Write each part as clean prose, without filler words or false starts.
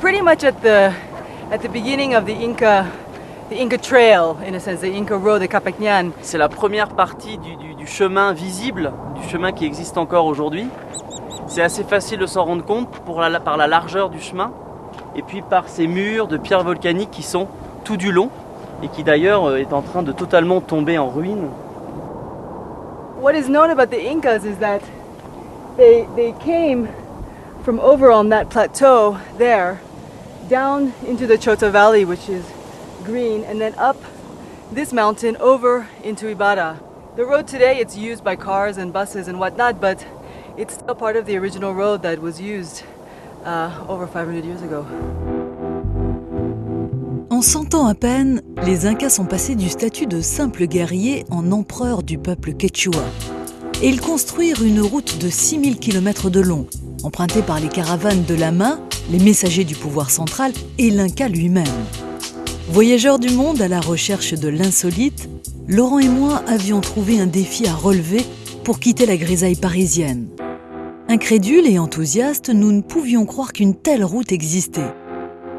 pretty much at the beginning of the Inca Trail, in a sense, the Inca Road de Capecñan. C'est la première partie du chemin visible, du chemin qui existe encore aujourd'hui. C'est assez facile de s'en rendre compte par la largeur du chemin et puis par ces murs de pierres volcaniques qui sont tout du long et qui d'ailleurs est en train de totalement tomber en ruine. What is known about the Incas is that they came from over on that plateau there, down into the Chota Valley, which is green, and then up this mountain over into Ibarra. The road today, it's used by cars and buses and whatnot, but it's still part of the original road that was used over 500 years ago. En 100 ans à peine, les Incas sont passés du statut de simples guerriers en empereurs du peuple quechua. Et ils construisent une route de 6000 km de long, empruntée par les caravanes de Lama, les messagers du pouvoir central et l'Inca lui-même. Voyageurs du monde à la recherche de l'insolite, Laurent et moi avions trouvé un défi à relever pour quitter la grisaille parisienne. Incrédules et enthousiastes, nous ne pouvions croire qu'une telle route existait.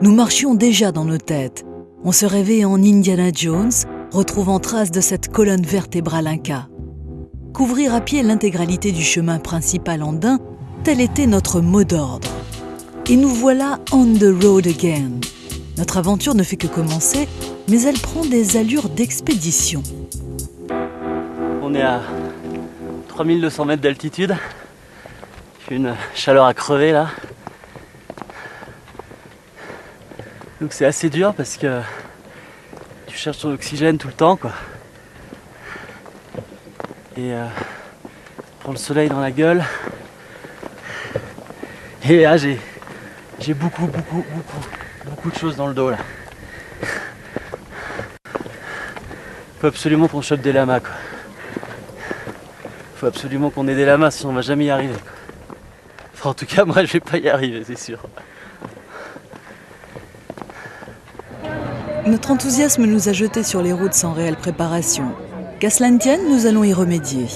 Nous marchions déjà dans nos têtes. On se rêvait en Indiana Jones, retrouvant trace de cette colonne vertébrale inca. Couvrir à pied l'intégralité du chemin principal andin, tel était notre mot d'ordre. Et nous voilà on the road again. Notre aventure ne fait que commencer, mais elle prend des allures d'expédition. On est à 3200 mètres d'altitude. Il fait une chaleur à crever là. Donc c'est assez dur parce que tu cherches ton oxygène tout le temps quoi. Et prends le soleil dans la gueule. Et là j'ai beaucoup de choses dans le dos là. Faut absolument qu'on chope des lamas quoi. Faut absolument qu'on ait des lamas sinon on va jamais y arriver quoi. Enfin, en tout cas moi je vais pas y arriver c'est sûr. Notre enthousiasme nous a jetés sur les routes sans réelle préparation. Qu'à cela ne tienne, nous allons y remédier.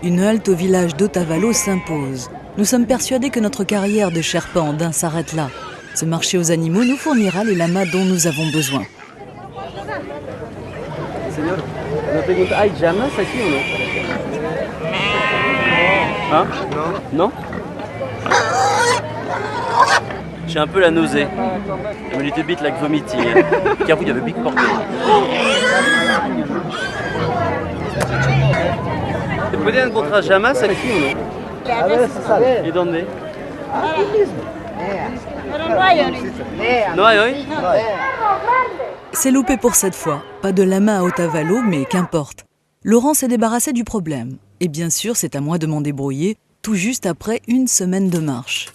Une halte au village d'Otavalo s'impose. Nous sommes persuadés que notre carrière de Sherpa andin s'arrête là. Ce marché aux animaux nous fournira les lamas dont nous avons besoin. Señor, una pregunta, ¿hay llamas aquí o no? Hein? Non. Non? J'ai un peu la nausée. I'm a little bit like vomiting. Careful, you have a big portal. ¿Te pueden encontrar llamas aquí o no? ¿Y dónde? No hay hoy? C'est loupé pour cette fois. Pas de lama à Otavalo, mais qu'importe. Laurent s'est débarrassé du problème. Et bien sûr, c'est à moi de m'en débrouiller, tout juste après une semaine de marche.